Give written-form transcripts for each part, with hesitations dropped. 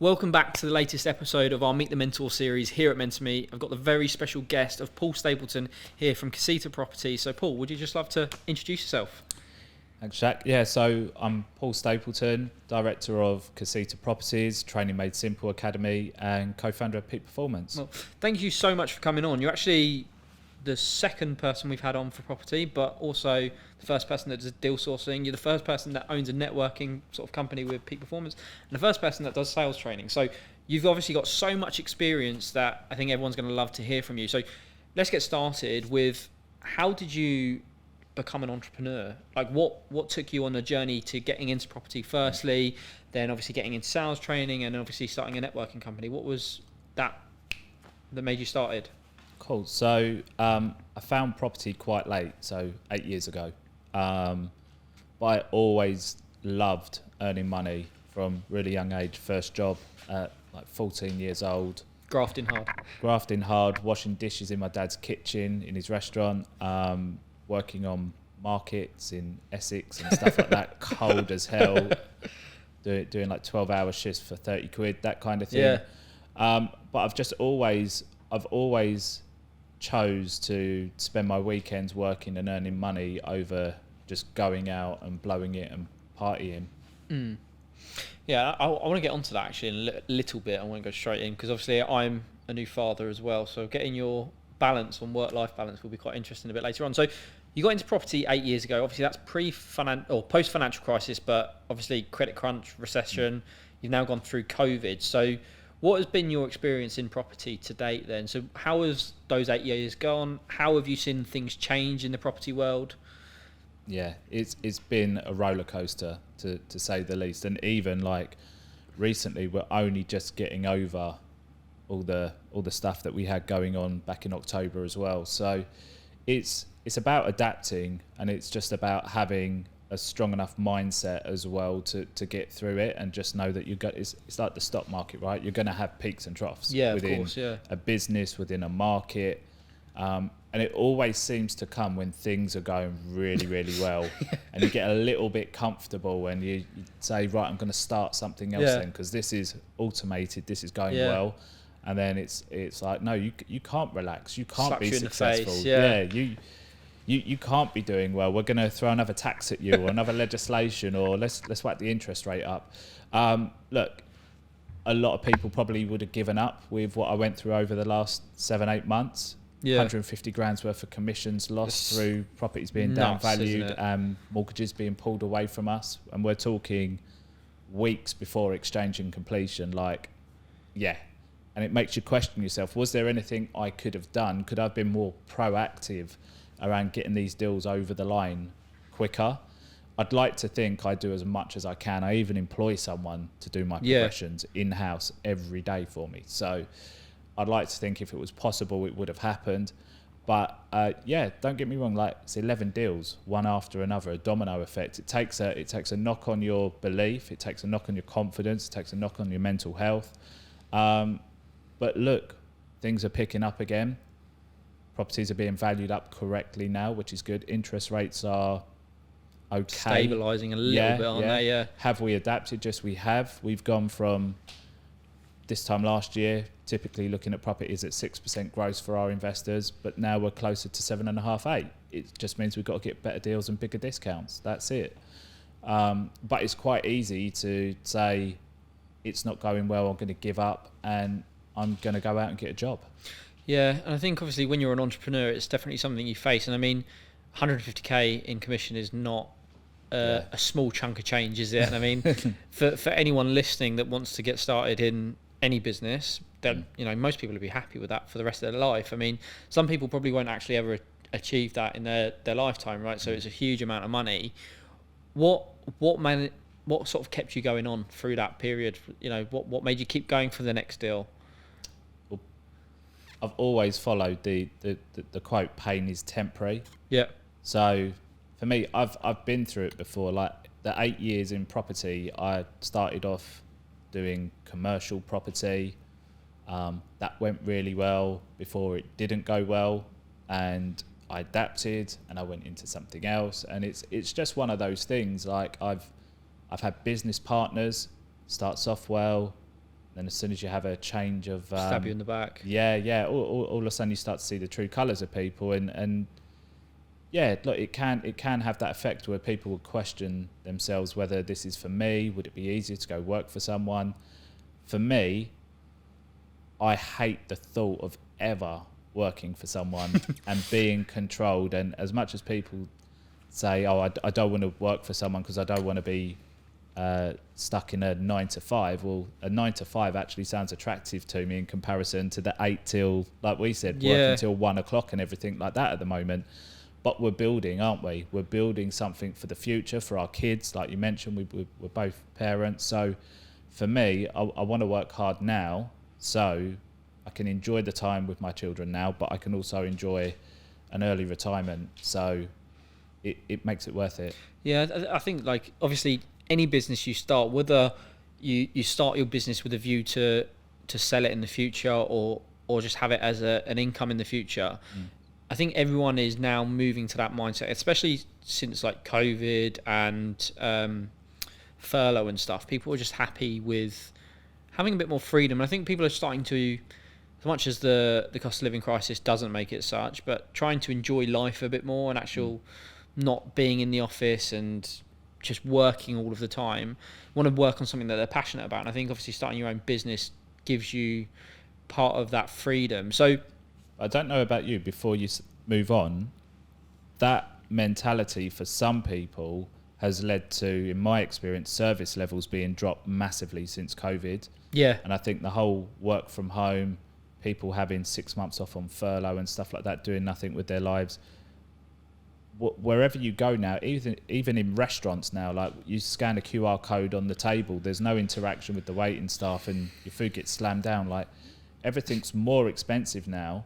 Welcome back to the latest episode of our Meet the Mentor series here at MentorME. I've got the very special guest of Paul Stapleton here from Casita Properties. So Paul, would you just love to introduce yourself? Thanks, Jack. Yeah, so I'm Paul Stapleton, Director of Casita Properties, Training Made Simple Academy and co-founder of Peak Performance. Well, thank you so much for coming on. You're actually the second person we've had on for property, but also the first person that does deal sourcing. You're the first person that owns a networking sort of company with Peak Performance, and the first person that does sales training. So you've obviously got so much experience that I think everyone's going to love to hear from you. So let's get started with, how did you become an entrepreneur? Like what took you on the journey to getting into property firstly, then obviously getting into sales training, and obviously starting a networking company? What was that made you started? Cool. So I found property quite late, so 8 years ago. But I always loved earning money from really young age. First job at like 14 years old. Grafting hard, washing dishes in my dad's kitchen in his restaurant, working on markets in Essex and stuff like that, cold as hell, doing like 12-hour shifts for 30 quid, that kind of thing. Yeah. But I've always chose to spend my weekends working and earning money over just going out and blowing it and partying. Yeah, I want to get onto that actually in a little bit. I want to go straight in because obviously I'm a new father as well, so getting your balance on work-life balance will be quite interesting a bit later on. So you got into property 8 years ago. Obviously that's post-financial crisis, but obviously credit crunch, recession. You've now gone through COVID. So what has been your experience in property to date then? So how has those 8 years gone? How have you seen things change in the property world? Yeah, it's been a roller coaster to say the least. And even like recently, we're only just getting over all the stuff that we had going on back in October as well. So it's about adapting, and it's just about having a strong enough mindset as well to get through it, and just know that it's like the stock market, right? You're going to have peaks and troughs within a business, within a market. And it always seems to come when things are going really, really well, and you get a little bit comfortable and you say, right, I'm going to start something else then, because this is automated, this is going well. And then it's like, no, you can't relax, you can't be successful. You can't be doing well. We're going to throw another tax at you, or another legislation, or let's whack the interest rate up. Look, a lot of people probably would have given up with what I went through over the last 7-8 months. 150 grand's worth of commissions lost through properties being downvalued and mortgages being pulled away from us. And we're talking weeks before exchange and completion. And it makes you question yourself, was there anything I could have done? Could I have been more proactive around getting these deals over the line quicker? I'd like to think I do as much as I can. I even employ someone to do my progressions in-house every day for me. So I'd like to think if it was possible, it would have happened. But don't get me wrong, like it's 11 deals, one after another, a domino effect. It takes a knock on your belief, it takes a knock on your confidence, it takes a knock on your mental health. But look, things are picking up again. Properties are being valued up correctly now, which is good. Interest rates are okay. Stabilising a little bit, aren't they? Yeah. Have we adapted? Yes, we have. We've gone from this time last year, typically looking at properties at 6% gross for our investors, but now we're closer to 7.5%, 8%. It just means we've got to get better deals and bigger discounts. That's it. But it's quite easy to say it's not going well, I'm going to give up, and I'm going to go out and get a job. Yeah, and I think obviously when you're an entrepreneur, it's definitely something you face. And I mean, 150k in commission is not a small chunk of change, is it? And I mean, for anyone listening that wants to get started in any business, then most people will be happy with that for the rest of their life. I mean, some people probably won't actually ever achieve that in their lifetime, right? So it's a huge amount of money. What sort of kept you going on through that period? What made you keep going for the next deal? Well, I've always followed the quote, pain is temporary. Yeah. So for me, I've been through it before. Like the 8 years in property, I started off doing commercial property. That went really well before it didn't go well, and I adapted and I went into something else. And it's just one of those things. Like I've had business partners, starts off well, Then as soon as you have a change of Stab you in the back. All of a sudden you start to see the true colours of people, and yeah, look, it can have that effect where people will question themselves whether this is for me. Would it be easier to go work for someone? For me, I hate the thought of ever working for someone and being controlled. And as much as people say, oh, I don't want to work for someone because I don't want to be stuck in a 9 to 5. Well, a 9 to 5 actually sounds attractive to me in comparison to the 8 till, like we said, working till 1 o'clock and everything like that at the moment. But we're building, aren't we? We're building something for the future, for our kids. Like you mentioned, we're both parents. So for me, I want to work hard now so I can enjoy the time with my children now, but I can also enjoy an early retirement. So it makes it worth it. Yeah, I think, like, obviously any business you start, whether you start your business with a view to sell it in the future or just have it as an income in the future, I think everyone is now moving to that mindset, especially since like COVID and furlough and stuff. People are just happy with having a bit more freedom. And I think people are starting to, as much as the cost of living crisis doesn't make it such, but trying to enjoy life a bit more and not being in the office and just working all of the time, want to work on something that they're passionate about. And I think obviously starting your own business gives you part of that freedom. So I don't know about you, before you move on, that mentality for some people has led to, in my experience, service levels being dropped massively since COVID. Yeah. And I think the whole work from home, people having 6 months off on furlough and stuff like that, doing nothing with their lives. Wherever you go now, even in restaurants now, like you scan a QR code on the table, there's no interaction with the waiting staff and your food gets slammed down. Like everything's more expensive now.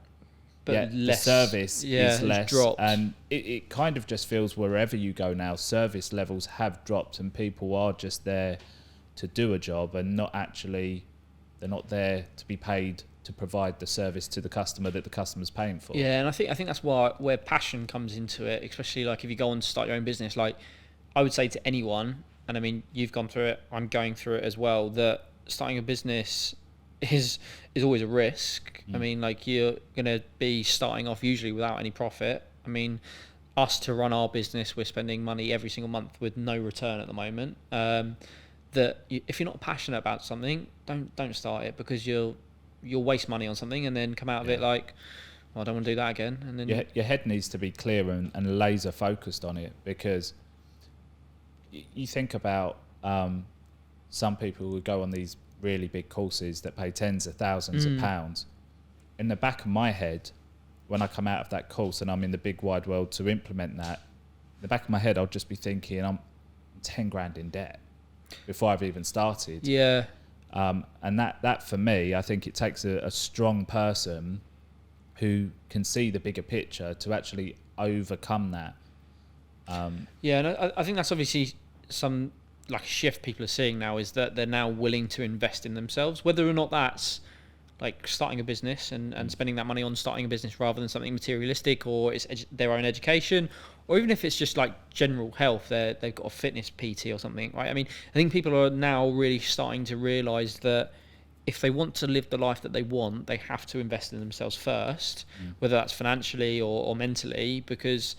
But less, the service is less, dropped. And it kind of just feels wherever you go now, service levels have dropped and people are just there to do a job and they're not there to be paid to provide the service to the customer that the customer's paying for. Yeah, and I think that's where passion comes into it, especially like if you go on to start your own business. Like I would say to anyone, and I mean you've gone through it, I'm going through it as well, that starting a business is always a risk. I mean, like you're going to be starting off usually without any profit. I mean, us to run our business, we're spending money every single month with no return at the moment. If you're not passionate about something, don't start it, because you'll waste money on something and then come out of it like, well, I don't want to do that again. And then your head needs to be clear and laser focused on it, because you think about some people who go on these really big courses that pay tens of thousands of pounds. In the back of my head, when I come out of that course and I'm in the big wide world to implement that, in the back of my head I'll just be thinking I'm 10 grand in debt before I've even started. Yeah. And that for me, I think it takes a strong person who can see the bigger picture to actually overcome that. Yeah, and I think that's obviously some like shift people are seeing now, is that they're now willing to invest in themselves, whether or not that's like starting a business and spending that money on starting a business rather than something materialistic, or it's their own education, or even if it's just like general health, they've got a fitness PT or something, right? I mean, I think people are now really starting to realize that if they want to live the life that they want, they have to invest in themselves first, whether that's financially or mentally, because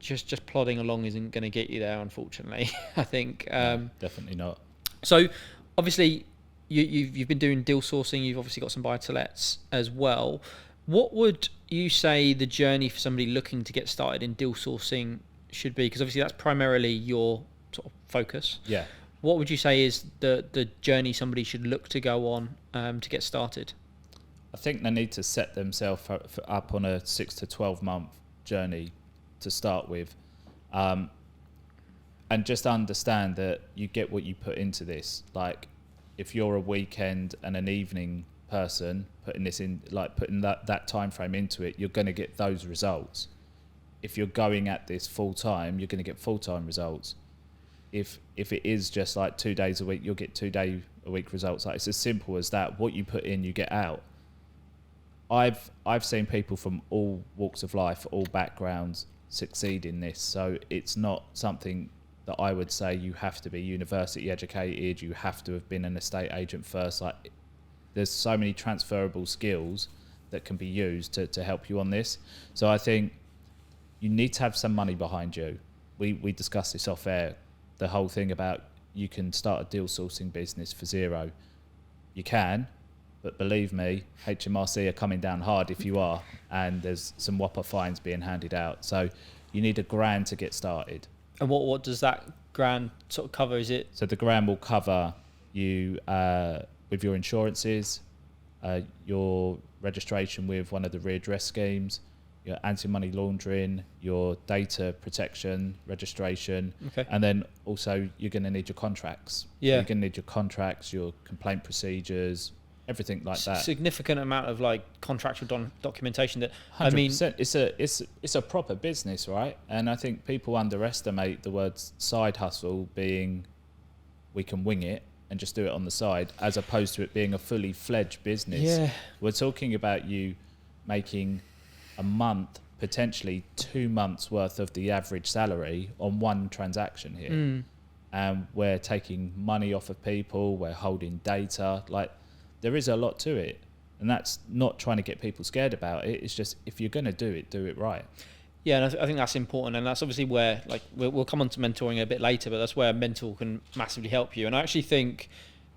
just plodding along isn't going to get you there, unfortunately. I think definitely not. So obviously you've been doing deal sourcing, you've obviously got some buy to lets as well. What would you say the journey for somebody looking to get started in deal sourcing should be? Because obviously that's primarily your sort of focus. Yeah. What would you say is the journey somebody should look to go on to get started? I think they need to set themselves up on a 6 to 12 month journey to start with, and just understand that you get what you put into this. Like if you're a weekend and an evening person putting this in, like putting that time frame into it, you're going to get those results. If you're going at this full time, you're going to get full-time results. If it is just like 2 days a week, you'll get 2 day a week results. Like it's as simple as that. What you put in, you get out. I've seen people from all walks of life, all backgrounds, succeed in this. So it's not something that I would say you have to be university educated, you have to have been an estate agent first. Like there's so many transferable skills that can be used to help you on this. So I think you need to have some money behind you. We discussed this off air, the whole thing about you can start a deal sourcing business for zero. You can, but believe me, HMRC are coming down hard if you are, and there's some whopper fines being handed out. So you need $1,000 to get started. And what does that grand sort of cover? Is it? So the $1,000 will cover you with your insurances, your registration with one of the readdress schemes, your anti-money laundering, your data protection registration, Okay. and then also you're going to need your contracts. Yeah. So you're going to need your contracts, your complaint procedures, everything like that. Significant amount of like contractual documentation that 100%. I mean, it's a proper business, right? And I think people underestimate the word side hustle being we can wing it and just do it on the side, as opposed to it being a fully fledged business. Yeah. We're talking about you making a month, potentially 2 months worth of the average salary on one transaction here. And we're taking money off of people, we're holding data, like there is a lot to it. And that's not trying to get people scared about it. It's just, if you're going to do it right. Yeah, and I think that's important, and that's obviously where, like, we'll come on to mentoring a bit later, but that's where a mentor can massively help you. And I actually think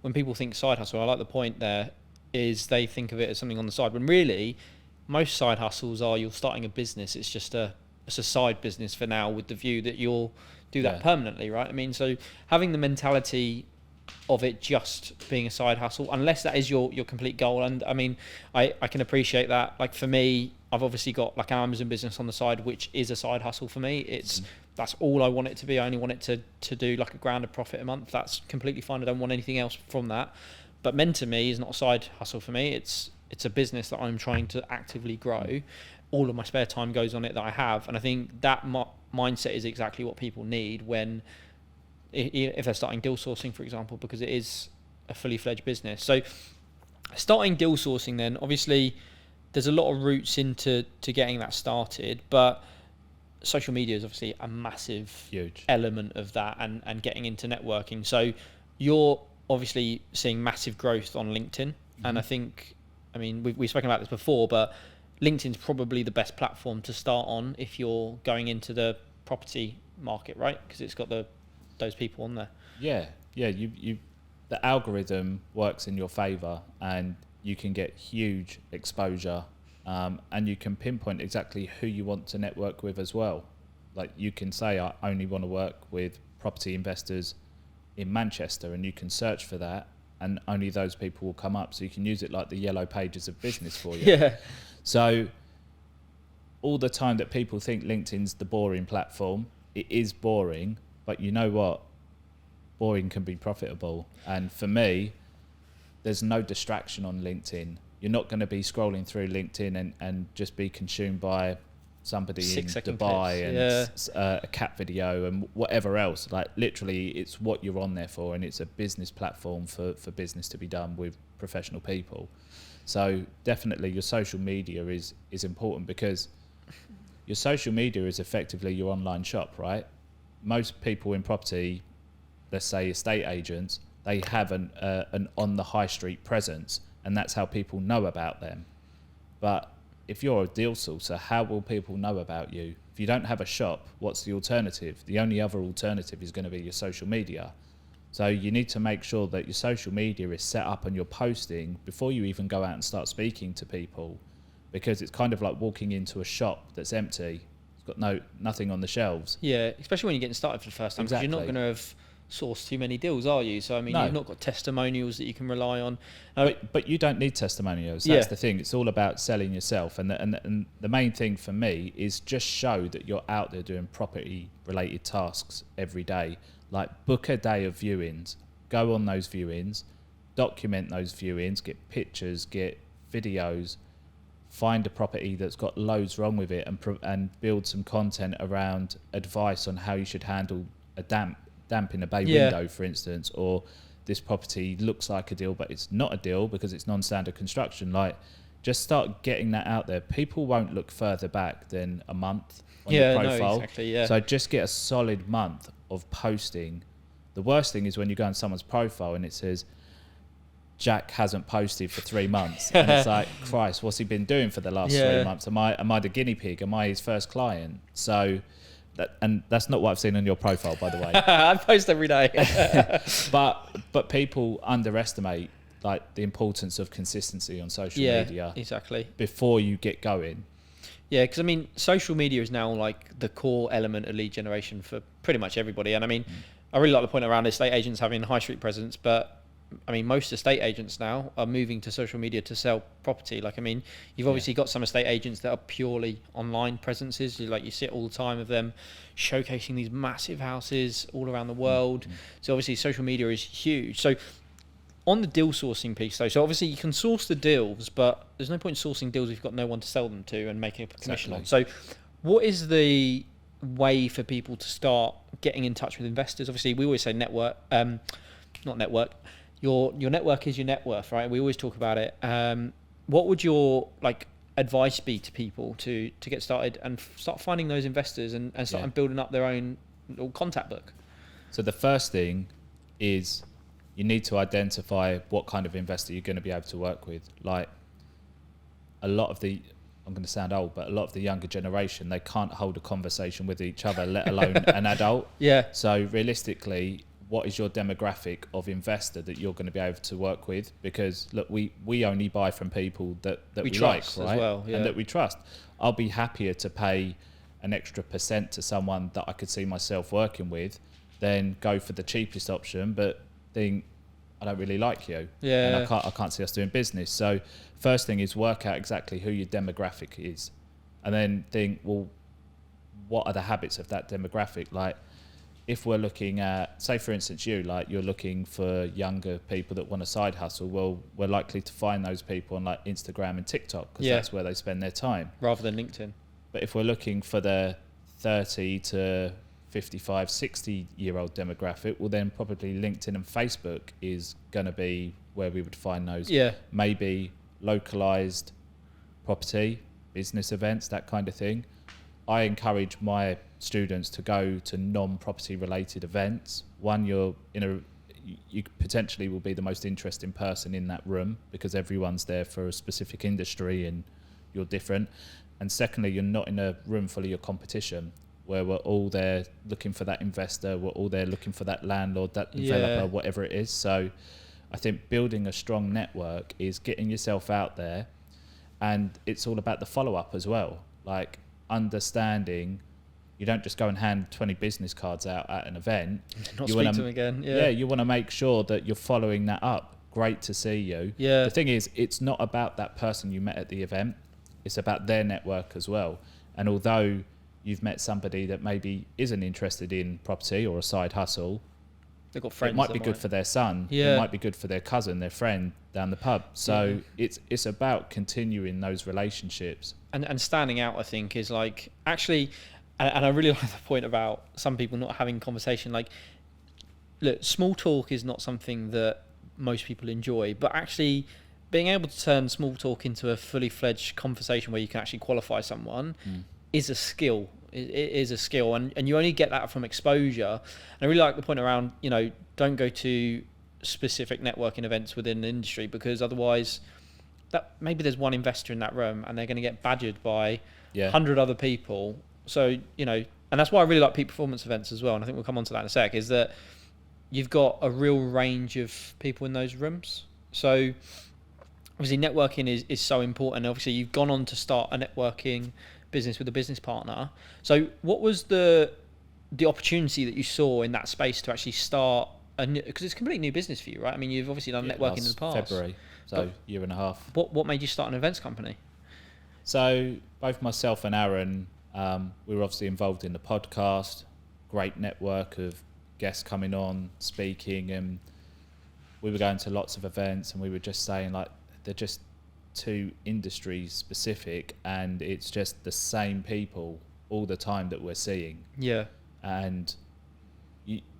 when people think side hustle, I like the point there, is they think of it as something on the side, when really most side hustles are you're starting a business. It's just a side business for now, with the view that you'll do that permanently, right? I mean, so having the mentality of it just being a side hustle, unless that is your complete goal. And I mean, I can appreciate that. Like for me, I've obviously got like an Amazon business on the side, which is a side hustle for me. It's that's all I want it to be. I only want it to do like $1,000 of profit a month. That's completely fine. I don't want anything else from that. But MentorME is not a side hustle for me. It's a business that I'm trying to actively grow. All of my spare time goes on it that I have, and I think that mindset is exactly what people need when, if they're starting deal sourcing, for example, because it is a fully fledged business. So starting deal sourcing, then obviously there's a lot of routes into getting that started, but social media is obviously a massive element of that, and getting into networking. So you're obviously seeing massive growth on LinkedIn, and I mean we've spoken about this before, but LinkedIn's probably the best platform to start on if you're going into the property market, right? Because it's got those people on there. Yeah. You the algorithm works in your favor, and you can get huge exposure, and you can pinpoint exactly who you want to network with as well. Like you can say, I only want to work with property investors in Manchester, and you can search for that, and only those people will come up. So you can use it like the yellow pages of business for you. Yeah. So all the time that people think LinkedIn's the boring platform, it is boring, but you know what? Boring can be profitable. And for me, there's no distraction on LinkedIn. You're not going to be scrolling through LinkedIn and just be consumed by somebody in Dubai and a cat video and whatever else. Like literally, it's what you're on there for, and it's a business platform for business to be done with professional people. So definitely your social media is important, because your social media is effectively your online shop, right? Most people in property, let's say estate agents, they have an on the high street presence, and that's how people know about them. But if you're a deal sourcer, how will people know about you? If you don't have a shop, what's the alternative? The only other alternative is going to be your social media. So you need to make sure that your social media is set up and you're posting before you even go out and start speaking to people, because it's kind of like walking into a shop that's empty. It's got nothing on the shelves. Yeah, especially when you're getting started for the first time. Exactly. You're not going to have sourced too many deals, are you? So I mean, you've not got testimonials that you can rely on. But you don't need testimonials. That's the thing. It's all about selling yourself. And the main thing for me is just show that you're out there doing property related tasks every day. Like book a day of viewings, go on those viewings, document those viewings, get pictures, get videos, find a property that's got loads wrong with it, and build some content around advice on how you should handle a damp in a bay window, for instance, or this property looks like a deal but it's not a deal because it's non-standard construction. Like, just start getting that out there. People won't look further back than a month on your profile. No, exactly, So just get a solid month of posting. The worst thing is when you go on someone's profile and it says Jack hasn't posted for 3 months, and it's like, Christ, what's he been doing for the last 3 months? Am I the guinea pig? Am I his first client? So that's not what I've seen on your profile, by the way. I post every day. but people underestimate like the importance of consistency on social media. Exactly. Before you get going. Yeah, because I mean, social media is now like the core element of lead generation for pretty much everybody. And I mean, I really like the point around estate agents having high street presence, but I mean, most estate agents now are moving to social media to sell property. Like, I mean, you've obviously got some estate agents that are purely online presences. You sit all the time of them showcasing these massive houses all around the world. So obviously social media is huge. So on the deal sourcing piece though, so obviously you can source the deals, but there's no point sourcing deals if you've got no one to sell them to and making a commission on. So what is the way for people to start getting in touch with investors? Obviously we always say network, not network. Your network is your net worth, right? We always talk about it. What would your advice be to people to get started and start finding those investors and start building up their own little contact book? So the first thing is you need to identify what kind of investor you're going to be able to work with. Like a lot of the, I'm going to sound old, but a lot of the younger generation, they can't hold a conversation with each other, let alone an adult. Yeah. So realistically, what is your demographic of investor that you're going to be able to work with? Because look, we only buy from people that we like, right? As well, and that we trust. I'll be happier to pay an extra % to someone that I could see myself working with than go for the cheapest option, but think I don't really like you. Yeah. And I can't see us doing business. So first thing is work out exactly who your demographic is, and then think, well, what are the habits of that demographic? Like, if we're looking at, say for instance, you're looking for younger people that want a side hustle, well, we're likely to find those people on like Instagram and TikTok because that's where they spend their time. Rather than LinkedIn. But if we're looking for the 30 to 55, 60-year-old demographic, well then probably LinkedIn and Facebook is going to be where we would find those. Yeah. Maybe localized property, business events, that kind of thing. I encourage my students to go to non-property related events. One, you potentially will be the most interesting person in that room because everyone's there for a specific industry and you're different. And secondly, you're not in a room full of your competition where we're all there looking for that investor, we're all there looking for that landlord, that developer, whatever it is. So I think building a strong network is getting yourself out there, and it's all about the follow-up as well. Like understanding you don't just go and hand 20 business cards out at an event. Not speak to them again. Yeah, you want to make sure that you're following that up. Great to see you. Yeah. The thing is, it's not about that person you met at the event. It's about their network as well. And although you've met somebody that maybe isn't interested in property or a side hustle, they've got friends. It might be good for their son. Yeah. It might be good for their cousin, their friend down the pub. So it's about continuing those relationships. And standing out, I think, is like actually, and I really like the point about some people not having conversation. Like, look, small talk is not something that most people enjoy, but actually being able to turn small talk into a fully fledged conversation where you can actually qualify someone is a skill. It is a skill, and you only get that from exposure. And I really like the point around, don't go to specific networking events within the industry, because otherwise that maybe there's one investor in that room and they're going to get badgered by 100 other people. So, and that's why I really like peak performance events as well. And I think we'll come on to that in a sec, is that you've got a real range of people in those rooms. So obviously networking is so important. Obviously you've gone on to start a networking business with a business partner. So what was the opportunity that you saw in that space to actually start because it's a completely new business for you, right? I mean, you've obviously done networking in the past. February, so year and a half. What made you start an events company? So both myself and Aaron, we were obviously involved in the podcast, great network of guests coming on, speaking, and we were going to lots of events, and we were just saying, like, they're just too industry specific, and it's just the same people all the time that we're seeing. Yeah. And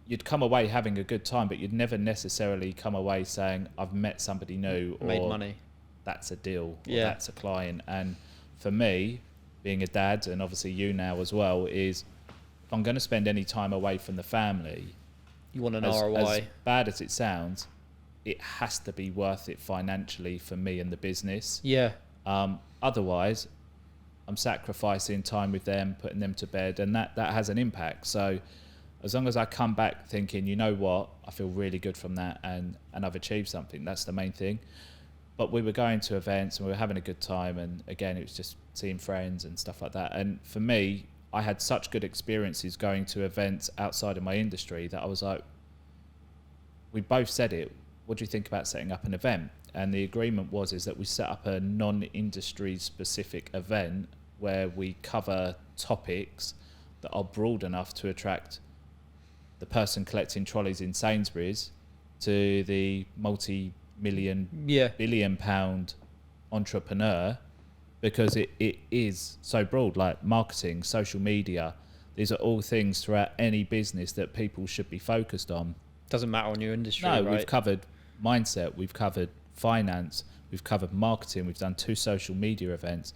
you'd come away having a good time, but you'd never necessarily come away saying, I've met somebody new, or made money. That's a deal, or that's a client. And for me, being a dad, and obviously you now as well, is if I'm going to spend any time away from the family, you want an ROI. As bad as it sounds, it has to be worth it financially for me and the business. Yeah. Otherwise, I'm sacrificing time with them, putting them to bed, and that has an impact. So as long as I come back thinking, you know what, I feel really good from that, and I've achieved something, that's the main thing. But we were going to events and we were having a good time, and again, it was just seeing friends and stuff like that. And for me, I had such good experiences going to events outside of my industry that I was like, we both said it, what do you think about setting up an event? And the agreement is that we set up a non-industry specific event where we cover topics that are broad enough to attract the person collecting trolleys in Sainsbury's to the multi-million, billion-pound entrepreneur, because it is so broad, like marketing, social media. These are all things throughout any business that people should be focused on. Doesn't matter on your industry, no, right? We've covered mindset, we've covered finance, we've covered marketing, we've done 2 social media events.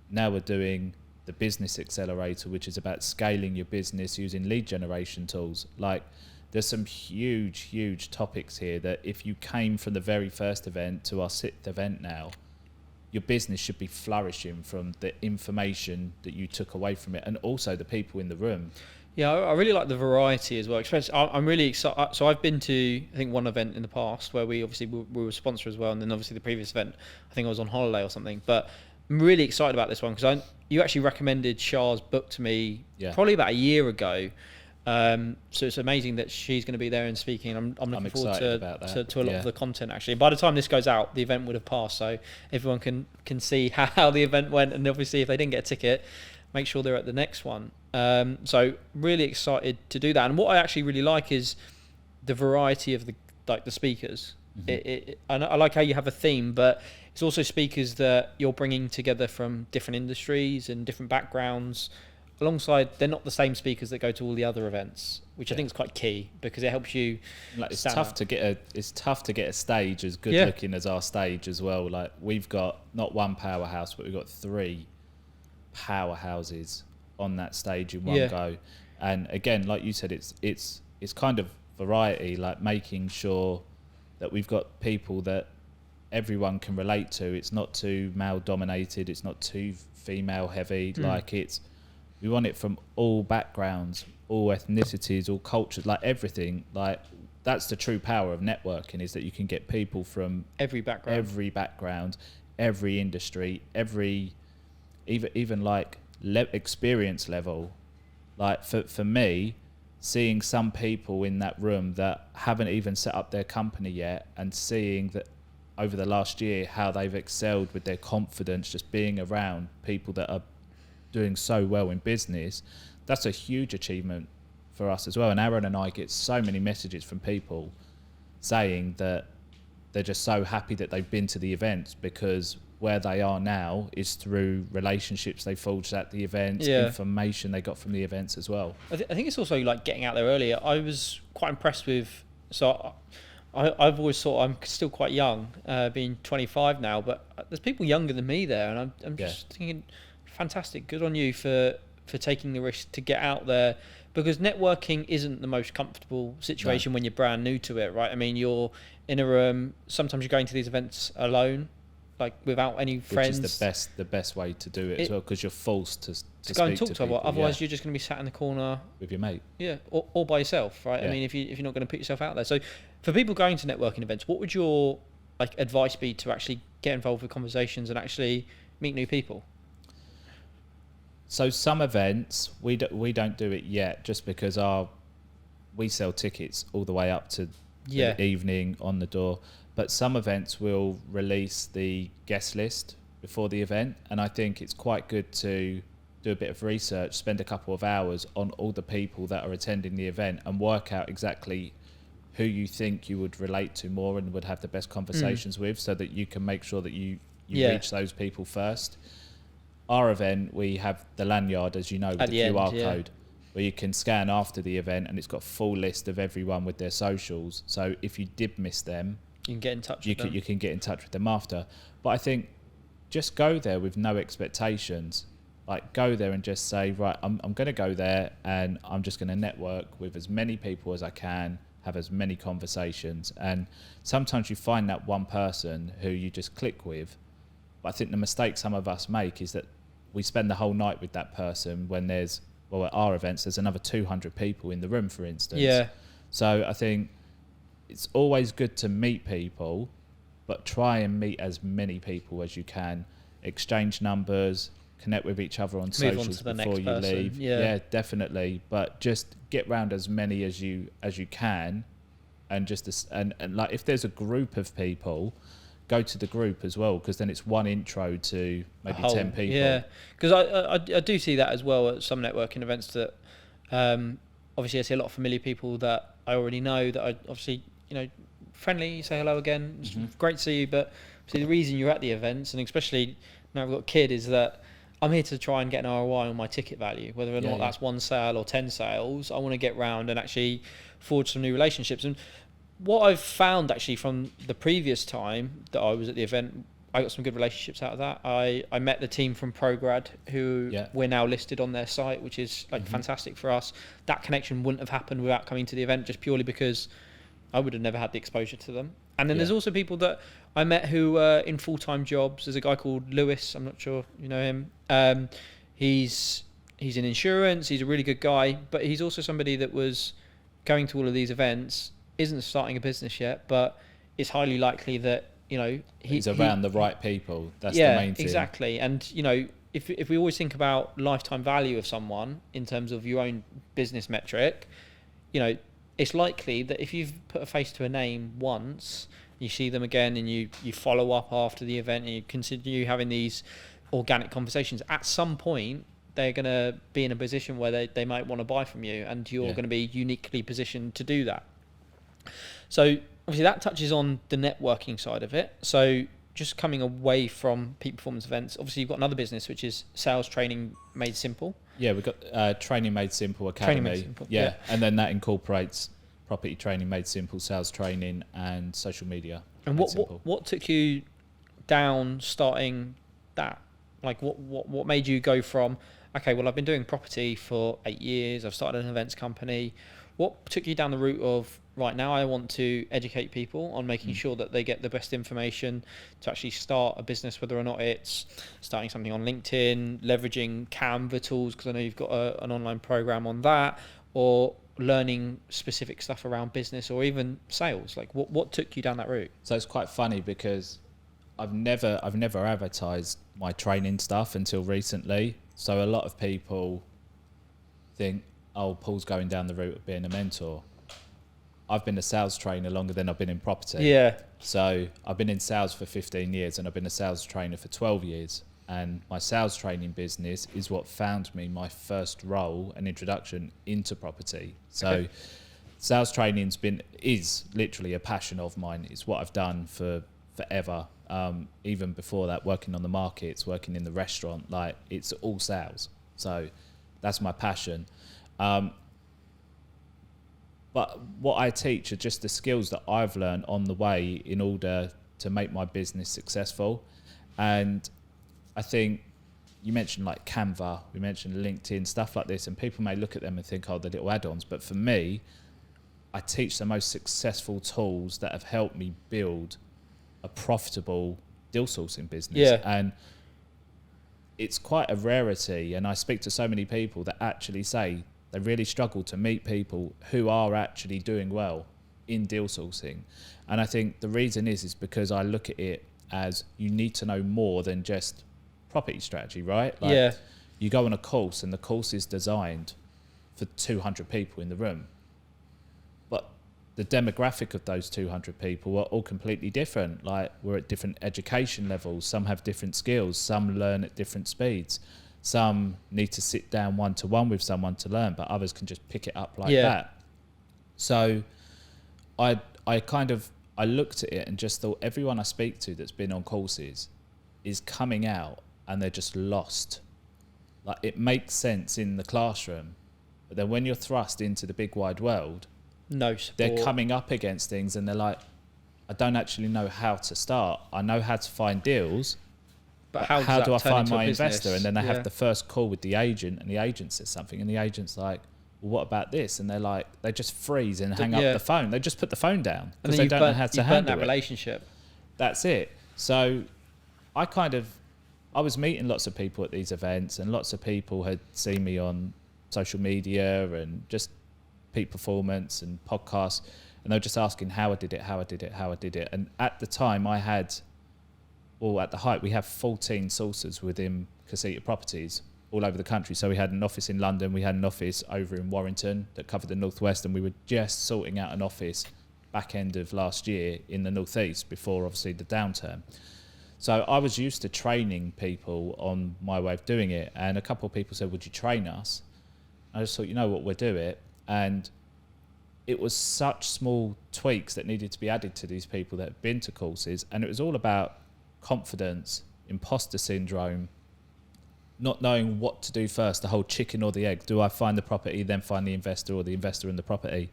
Now we're doing the business accelerator, which is about scaling your business using lead generation tools. Like, there's some huge topics here that if you came from the very first event to our 6th event now, your business should be flourishing from the information that you took away from it, and also the people in the room. Yeah, I really like the variety as well. Especially, I'm really excited. So I've been to, I think, one event in the past where we were a sponsor as well, and then obviously the previous event, I think I was on holiday or something. But I'm really excited about this one because you actually recommended Shah's book to me probably about a year ago. So it's amazing that she's going to be there and speaking. I'm looking forward to a lot of the content actually. By the time this goes out, the event would have passed, so everyone can see how the event went, and obviously if they didn't get a ticket, make sure they're at the next one. So really excited to do that. And what I actually really like is the variety of the speakers. Mm-hmm. And I like how you have a theme, but it's also speakers that you're bringing together from different industries and different backgrounds. Alongside, they're not the same speakers that go to all the other events, which I think is quite key because it helps you. Like, it's tough to get a stage as good looking as our stage as well. Like, we've got not one powerhouse, but we've got 3 powerhouses on that stage in one go. And again, like you said, it's kind of variety, like making sure that we've got people that everyone can relate to. It's not too male dominated, it's not too female heavy. Like, we want it from all backgrounds, all ethnicities, all cultures, like everything. Like, that's the true power of networking, is that you can get people from every background, every industry, even like experience level. Like, for me, seeing some people in that room that haven't even set up their company yet, and seeing that over the last year how they've excelled with their confidence, just being around people that are doing so well in business, that's a huge achievement for us as well. And Aaron and I get so many messages from people saying that they're just so happy that they've been to the events, because where they are now is through relationships they forged at the events, information they got from the events as well. I think it's also like getting out there earlier. I was quite impressed with, so I've always thought I'm still quite young, being 25 now, but there's people younger than me there, and I'm just thinking, fantastic, good on you for taking the risk to get out there, because networking isn't the most comfortable situation when you're brand new to it, right? I mean, you're in a room, sometimes you're going to these events alone, like without any friends. Which is the best way to do it as well, because you're forced to go and talk to people. Otherwise, you're just going to be sat in the corner with your mate. Yeah, or by yourself, right? I mean, if you're not going to put yourself out there. So, for people going to networking events, what would your advice be to actually get involved with conversations and actually meet new people? So some events we don't do it yet, just because we sell tickets all the way up to the evening on the door. But some events will release the guest list before the event, and I think it's quite good to do a bit of research, spend a couple of hours on all the people that are attending the event, and work out exactly who you think you would relate to more and would have the best conversations with, so that you can make sure that you reach those people first. Our event, we have the lanyard, as you know, with the QR code, where you can scan after the event, and it's got a full list of everyone with their socials. So if you did miss them, you can get in touch with them. You can get in touch with them after. But I think just go there with no expectations. Like, go there and just say, right, I'm going to go there, and I'm just going to network with as many people as I can, have as many conversations. And sometimes you find that one person who you just click with. But I think the mistake some of us make is that we spend the whole night with that person when there's, well, at our events, there's another 200 people in the room, for instance. Yeah. So I think it's always good to meet people, but try and meet as many people as you can. Exchange numbers, connect with each other on socials before you leave. Yeah, definitely. But just get round as many as you can, and just and like if there's a group of people, go to the group as well, because then it's one intro to maybe 10 people. Yeah, because I do see that as well at some networking events that obviously I see a lot of familiar people that I already know that I obviously, you know, friendly, you say hello again, it's great to see you, but see the reason you're at the events, and especially now I've got a kid, is that I'm here to try and get an ROI on my ticket value, whether or not that's one sale or 10 sales. I want to get round and actually forge some new relationships. And what I've found actually from the previous time that I was at the event, I got some good relationships out of that. I met the team from Prograd who we're now listed on their site, which is like fantastic for us. That connection wouldn't have happened without coming to the event, just purely because I would have never had the exposure to them. And then there's also people that I met who were in full-time jobs. There's a guy called Lewis, I'm not sure you know him. He's in insurance, he's a really good guy, but he's also somebody that was going to all of these events, isn't starting a business yet, but it's highly likely that, you know, he's around the right people. That's the main thing. Exactly. And, you know, if we always think about lifetime value of someone in terms of your own business metric, you know, it's likely that if you've put a face to a name once, you see them again and you follow up after the event and you continue having these organic conversations, at some point they're going to be in a position where they might want to buy from you, and you're going to be uniquely positioned to do that. So obviously that touches on the networking side of it. So just coming away from peak performance events, obviously you've got another business which is Sales Training Made Simple. Yeah, we've got Training Made Simple Academy. Training Made Simple, yeah, and then that incorporates property training made simple, sales training, and social media. And what took you down starting that? Like what made you go from, okay, well I've been doing property for 8 years, I've started an events company. What took you down the route of, right now I want to educate people on making sure that they get the best information to actually start a business, whether or not it's starting something on LinkedIn, leveraging Canva tools, because I know you've got an online program on that, or learning specific stuff around business or even sales? Like what took you down that route? So it's quite funny because I've never advertised my training stuff until recently. So a lot of people think, oh, Paul's going down the route of being a mentor. I've been a sales trainer longer than I've been in property. Yeah. So I've been in sales for 15 years and I've been a sales trainer for 12 years. And my sales training business is what found me my first role and introduction into property. So sales training is literally a passion of mine. It's what I've done for forever. Even before that, working on the markets, working in the restaurant, like it's all sales. So that's my passion. But what I teach are just the skills that I've learned on the way in order to make my business successful. And I think you mentioned like Canva, we mentioned LinkedIn, stuff like this, and people may look at them and think, oh, they're little add-ons. But for me, I teach the most successful tools that have helped me build a profitable deal sourcing business. Yeah. And it's quite a rarity. And I speak to so many people that actually say they really struggle to meet people who are actually doing well in deal sourcing. And I think the reason is because I look at it as you need to know more than just property strategy, right? Like you go on a course and the course is designed for 200 people in the room, but the demographic of those 200 people are all completely different. Like we're at different education levels, some have different skills, some learn at different speeds, some need to sit down one-to-one with someone to learn, but others can just pick it up like that. So I looked at it and just thought everyone I speak to that's been on courses is coming out and they're just lost. Like it makes sense in the classroom, but then when you're thrust into the big wide world, no support. They're coming up against things and they're like, I don't actually know how to start. I know how to find deals, but how do I find my investor? And then they have the first call with the agent and the agent says something and the agent's like, well, what about this? And they're like, they just freeze and hang Yeah. up the phone. They just put the phone down And because then they don't know how to you've burnt handle that it. relationship. That's it. So I was meeting lots of people at these events, and lots of people had seen me on social media and just peak performance and podcasts, and they were just asking how I did it. And at the time at the height, we have 14 sourcers within Casita Properties all over the country. So we had an office in London, we had an office over in Warrington that covered the Northwest, and we were just sorting out an office back end of last year in the Northeast before obviously the downturn. So I was used to training people on my way of doing it, and a couple of people said, would you train us? I just thought, you know what, we'll do it. And it was such small tweaks that needed to be added to these people that had been to courses, and it was all about confidence, imposter syndrome, not knowing what to do first, the whole chicken or the egg. Do I find the property, then find the investor, or the investor and the property?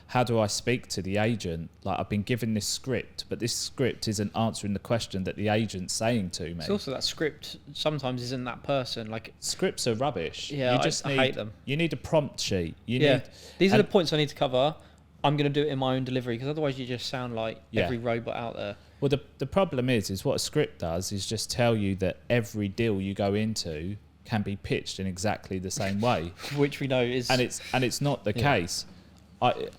How do I speak to the agent? Like, I've been given this script, but this script isn't answering the question that the agent's saying to me. It's also that script sometimes isn't that person. Like, scripts are rubbish. Yeah, I hate them. You need a prompt sheet. These are the points I need to cover. I'm going to do it in my own delivery, because otherwise you just sound like every robot out there. Well, the problem is what a script does is just tell you that every deal you go into can be pitched in exactly the same way, which we know is, and it's not the case.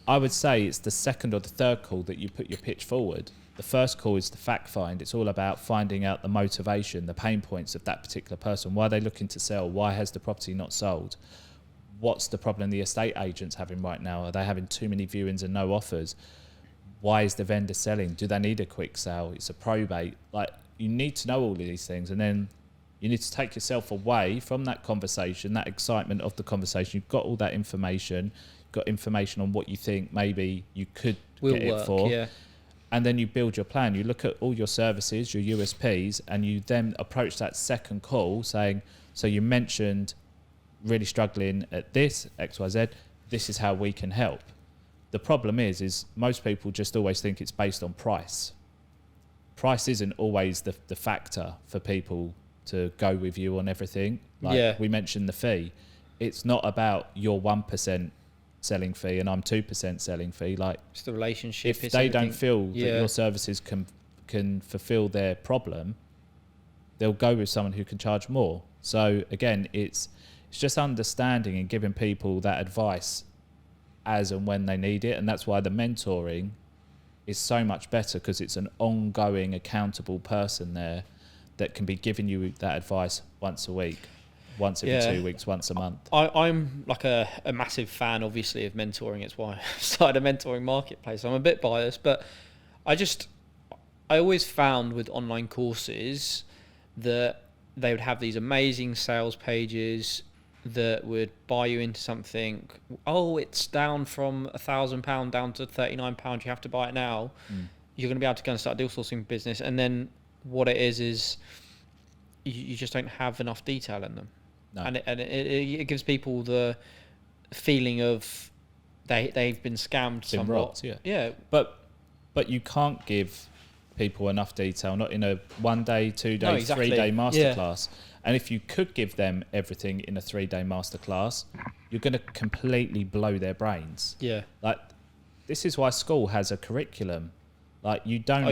I would say it's the second or the third call that you put your pitch forward. The first call is the fact find. It's all about finding out the motivation, the pain points of that particular person. Why are they looking to sell? Why has the property not sold? What's the problem the estate agent's having right now? Are they having too many viewings and no offers? Why is the vendor selling? Do they need a quick sale? It's a probate. Like, you need to know all of these things, and then you need to take yourself away from that conversation, that excitement of the conversation. You've got all that information, got information on what you think maybe you could get it for, and then you build your plan. You look at all your services, your USPs, and you then approach that second call saying, so you mentioned really struggling at this, XYZ, this is how we can help. The problem is most people just always think it's based on price. Price isn't always the factor for people to go with you on everything. Like we mentioned the fee. It's not about your 1% selling fee and I'm 2% selling fee. Like, it's the relationship. If they don't feel that your services can fulfill their problem, they'll go with someone who can charge more. So again, it's just understanding and giving people that advice as and when they need it. And that's why the mentoring is so much better, because it's an ongoing, accountable person there that can be giving you that advice once a week, once every 2 weeks, once a month. I'm like a massive fan, obviously, of mentoring. It's why I started a mentoring marketplace. I'm a bit biased, but I always found with online courses that they would have these amazing sales pages that would buy you into something. Oh, it's down from £1,000 down to £39. You have to buy it now. You're going to be able to go and start a deal sourcing business. And then what it is you just don't have enough detail in them. No. And it gives people the feeling of they've been scammed somewhat. But you can't give people enough detail, not in a 1 day, 2 day, 3 day masterclass. And if you could give them everything in a 3 day masterclass, you're going to completely blow their brains. Like, this is why school has a curriculum. Like, you don't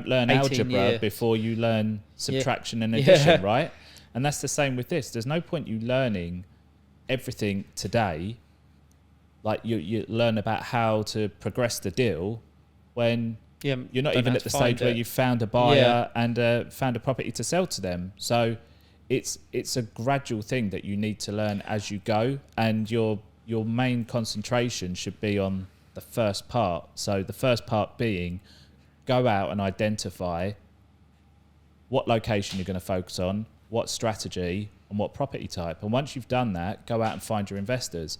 learn algebra before you learn subtraction and addition, right? And that's the same with this. There's no point you learning everything today. Like, you learn about how to progress the deal when you're not even at the stage where you've found a buyer and found a property to sell to them. So it's a gradual thing that you need to learn as you go, and your main concentration should be on the first part. So the first part being, go out and identify what location you're going to focus on, what strategy, and what property type. And once you've done that, go out and find your investors.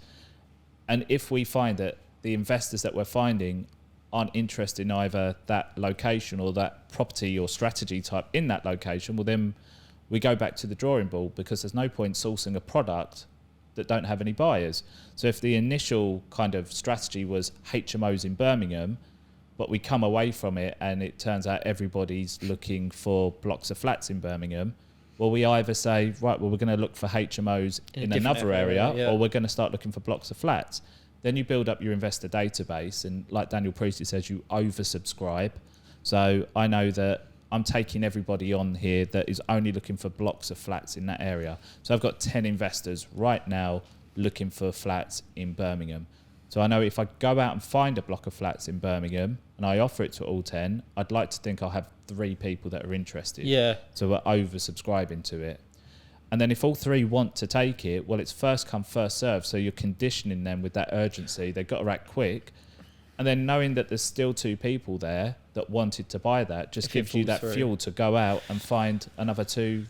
And if we find that the investors that we're finding aren't interested in either that location or that property or strategy type in that location, well, then we go back to the drawing board, because there's no point sourcing a product that don't have any buyers. So if the initial kind of strategy was HMOs in Birmingham, but we come away from it and it turns out everybody's looking for blocks of flats in Birmingham, well, we either say, right, well, we're going to look for HMOs in another area, or we're going to start looking for blocks of flats. Then you build up your investor database, and like Daniel Priestley says, you oversubscribe. So I know that I'm taking everybody on here that is only looking for blocks of flats in that area. So I've got 10 investors right now looking for flats in Birmingham. So I know if I go out and find a block of flats in Birmingham and I offer it to all 10, I'd like to think I'll have 3 people that are interested. Yeah. So we're oversubscribing to it. And then if all 3 want to take it, well, it's first come, first serve. So you're conditioning them with that urgency. They've got to act quick. And then knowing that there's still 2 people there that wanted to buy that just gives you that fuel to go out and find another two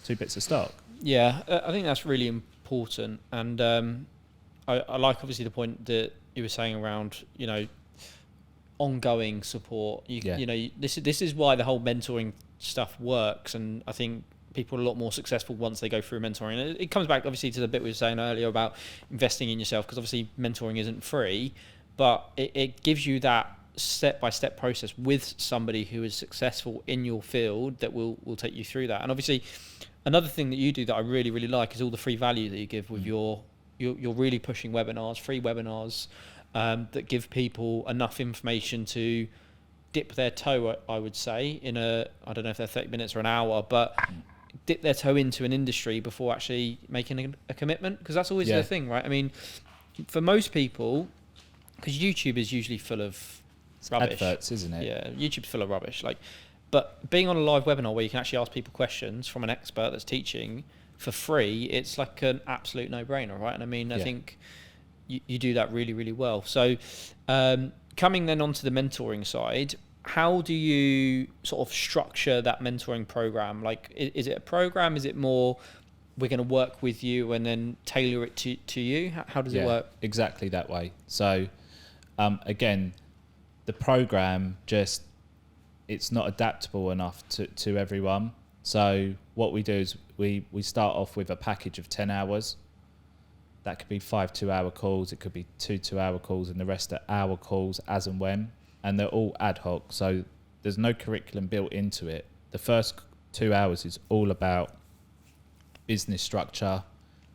bits of stock. Yeah, I think that's really important. And I like obviously the point that you were saying around, ongoing support. This is why the whole mentoring stuff works. And I think people are a lot more successful once they go through mentoring. And it comes back obviously to the bit we were saying earlier about investing in yourself, because obviously mentoring isn't free. But it gives you that step-by-step process with somebody who is successful in your field that will take you through that. And obviously, another thing that you do that I really, really like is all the free value that you give with you're really pushing webinars, free webinars that give people enough information to dip their toe, I would say, I don't know if they're 30 minutes or an hour, but dip their toe into an industry before actually making a commitment. Because that's always the thing, right? I mean, for most people, because YouTube is usually full of rubbish. Adverts, isn't it? Yeah, YouTube's full of rubbish. But being on a live webinar where you can actually ask people questions from an expert that's teaching for free, it's like an absolute no-brainer, right? And I mean, I think you do that really, really well. So coming then onto the mentoring side, how do you sort of structure that mentoring program? Like, is it a program? Is it more we're going to work with you and then tailor it to you? How does it work? Exactly that way. So again, the program it's not adaptable enough to everyone. So what we do is we start off with a package of 10 hours. That could be 5 2-hour calls. It could be 2 2-hour calls, and the rest are hour calls as and when. And they're all ad hoc. So there's no curriculum built into it. The first 2 hours is all about business structure,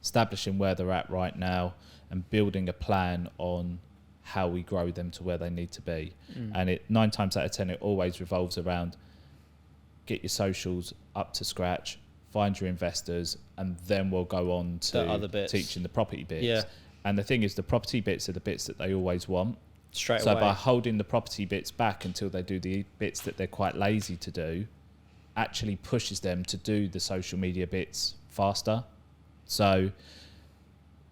establishing where they're at right now, and building a plan on how we grow them to where they need to be. And 9 times out of 10, it always revolves around get your socials up to scratch, find your investors, and then we'll go on to teaching the property bits. Yeah. And the thing is, the property bits are the bits that they always want. Straight away. So by holding the property bits back until they do the bits that they're quite lazy to do, actually pushes them to do the social media bits faster. So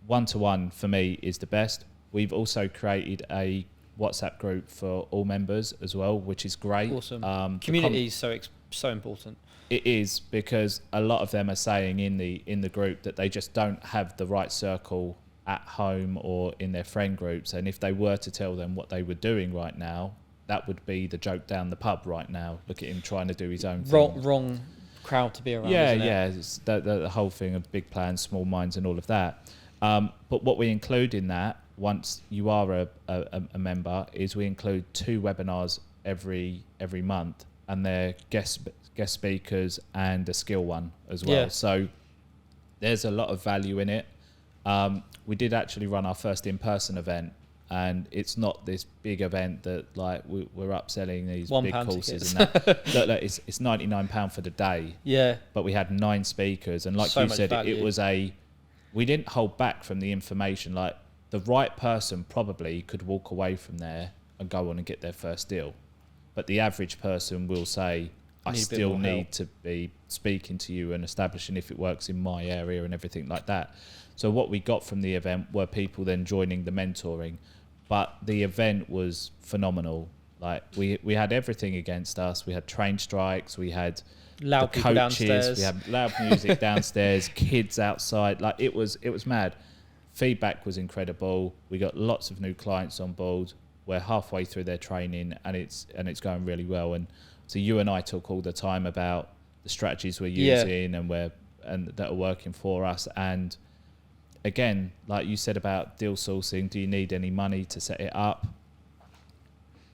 1-to-1 for me is the best. We've also created a WhatsApp group for all members as well, which is great. Awesome. Community is so important. It is, because a lot of them are saying in the group that they just don't have the right circle at home or in their friend groups, and if they were to tell them what they were doing right now, that would be the joke down the pub right now. Look at him trying to do his own thing. Wrong crowd to be around. It's the whole thing of big plans, small minds, and all of that. But what we include in that, once you are a member, is we include 2 webinars every month, and they're guest speakers and a skill one as well. So there's a lot of value in it. We did actually run our first in-person event, and it's not this big event that like we're upselling these big courses and that. Look, it's £99 for the day. Yeah. But we had 9 speakers, and like you said, it was we didn't hold back from the information. Like, the right person probably could walk away from there and go on and get their first deal, but the average person will say, I still need to be speaking to you and establishing if it works in my area and everything like that. So what we got from the event were people then joining the mentoring, but the event was phenomenal. Like, we had everything against us. We had train strikes, we had loud people downstairs, we had loud music downstairs, kids outside. Like, it was mad. Feedback was incredible. We got lots of new clients on board. We're halfway through their training, and it's going really well. And so you and I talk all the time about the strategies we're using and that are working for us. And again, like you said about deal sourcing, do you need any money to set it up?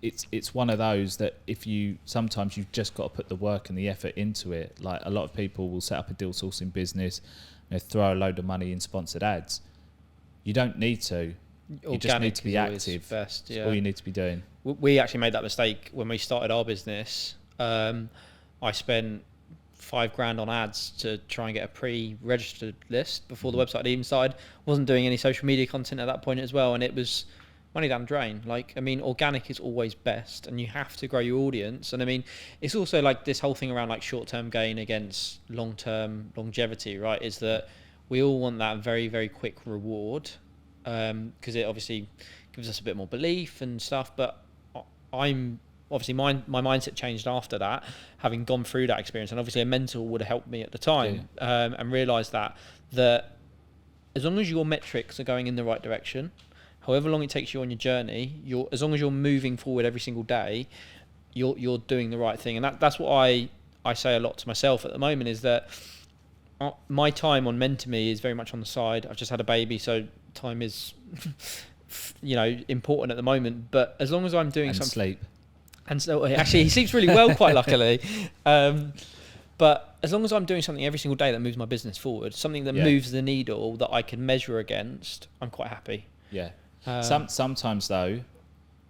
it's one of those that sometimes you've just got to put the work and the effort into it. Like a lot of people will set up a deal sourcing business, throw a load of money in sponsored ads. You don't need to. You just need to be active. Best, That's all you need to be doing. We actually made that mistake when we started our business. I spent $5,000 on ads to try and get a pre-registered list before the website had even started. Wasn't doing any social media content at that point as well, and it was money down the drain. Like, I mean, organic is always best, and you have to grow your audience. And I mean, it's also like this whole thing around like short-term gain against long-term longevity, right? Is that we all want that very, very quick reward, because it obviously gives us a bit more belief and stuff. But I'm obviously my mindset changed after that, having gone through that experience, and obviously a mentor would have helped me at the time, and realised that as long as your metrics are going in the right direction, however long it takes you on your journey, as long as you're moving forward every single day, you're doing the right thing. And that's what I say a lot to myself at the moment, is that my time on MentorME is very much on the side. I've just had a baby, so time is important at the moment. But as long as I'm doing something, sleep. And so actually he sleeps really well, quite luckily. But as long as I'm doing something every single day that moves my business forward, something that moves the needle that I can measure against, I'm quite happy. Yeah. Sometimes though,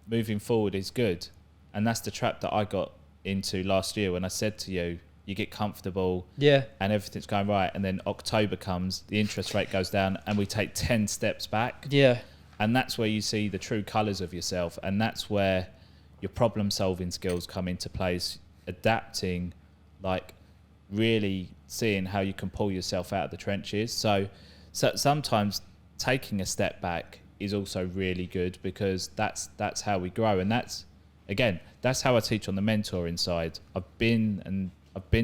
moving forward is good, and that's the trap that I got into last year when I said to you, you get comfortable, and everything's going right, and then October comes, the interest rate goes down, and we take 10 steps back. Yeah. And that's where you see the true colours of yourself, and that's where your problem-solving skills come into place, adapting, like really seeing how you can pull yourself out of the trenches. So sometimes taking a step back is also really good, because that's how we grow. And that's how I teach on the mentoring side. I've been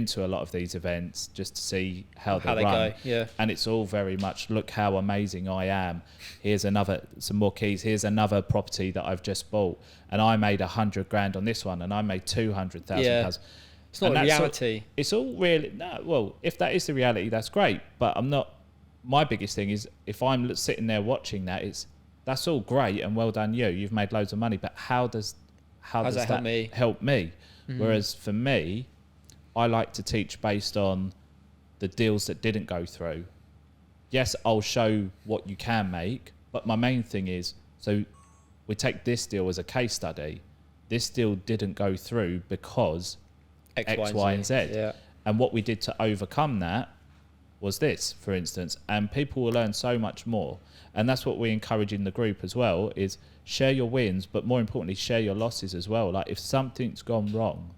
to a lot of these events just to see how they run. Go. Yeah. And it's all very much, look how amazing I am. Here's some more keys. Here's another property that I've just bought, and I made $100,000 on this one, and I made $200,000. Yeah. It's not a reality. It's all really, no, well, if that is the reality, that's great. But my biggest thing is, if I'm sitting there watching that's all great and well done you. You've made loads of money, but how does that help me? Mm-hmm. Whereas for me, I like to teach based on the deals that didn't go through. Yes, I'll show what you can make, but my main thing is, so we take this deal as a case study. This deal didn't go through because X, Y, and Z. Yeah. And what we did to overcome that was this, for instance. And people will learn so much more. And that's what we encourage in the group as well, is share your wins, but more importantly, share your losses as well. Like if something's gone wrong,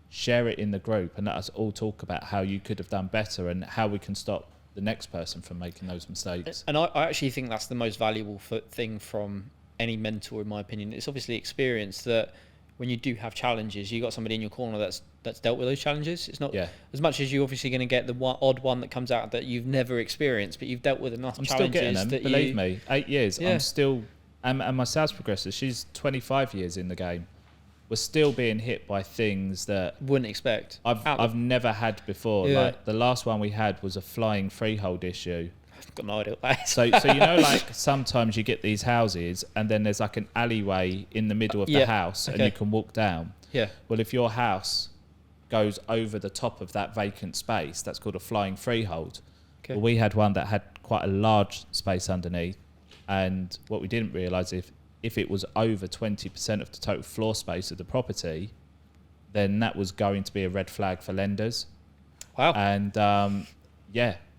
share it in the group and let us all talk about how you could have done better and how we can stop the next person from making those mistakes. And I actually think that's the most valuable thing from any mentor, in my opinion. It's obviously experience, that when you do have challenges, you got somebody in your corner that's dealt with those challenges. It's not as much as you're obviously going to get the odd one that comes out that you've never experienced, but you've dealt with enough challenges. I'm still getting them, believe me. 8 years. Yeah. I'm still, and my sales progressor, she's 25 years in the game. We're still being hit by things that wouldn't expect. I've never had before. Yeah. Like the last one we had was a flying freehold issue. I've got no idea what that is. So like sometimes you get these houses and then there's like an alleyway in the middle of the house and you can walk down. Yeah. Well, if your house goes over the top of that vacant space, that's called a flying freehold. Okay. Well, we had one that had quite a large space underneath, and what we didn't realise, if it was over 20% of the total floor space of the property, then that was going to be a red flag for lenders. Wow. And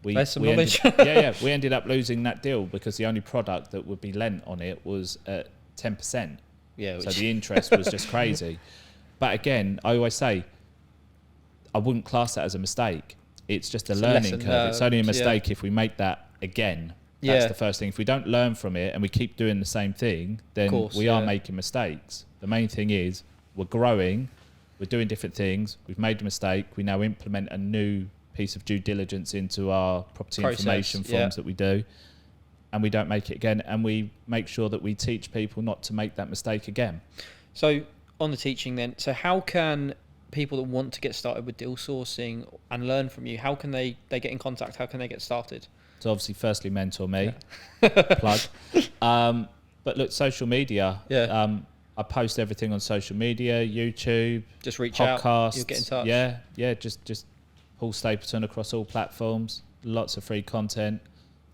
we ended up losing that deal because the only product that would be lent on it was at 10%. Yeah. So the interest was just crazy. But again, I always say, I wouldn't class that as a mistake. It's just a learning curve. It's only a mistake if we make that again. That's the first thing. If we don't learn from it and we keep doing the same thing, then we are making mistakes. The main thing is we're growing, we're doing different things, we've made a mistake, we now implement a new piece of due diligence into our property information forms that we do, and we don't make it again, and we make sure that we teach people not to make that mistake again. So on the teaching then, so how can people that want to get started with deal sourcing and learn from you, how can they get in contact? How can they get started? So obviously, firstly, MentorME, plug. But look, social media, I post everything on social media, YouTube, Just reach podcasts. out. You'll get in touch. Yeah. Just Paul Stapleton across all platforms. Lots of free content.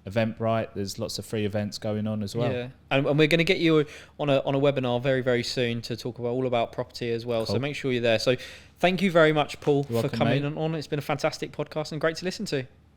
Eventbrite, there's lots of free events going on as well. Yeah, and we're going to get you on a webinar very, very soon to talk about all about property as well. Cool. So make sure you're there. So thank you very much, Paul, You're for welcome, coming mate. on. It's been a fantastic podcast and great to listen to.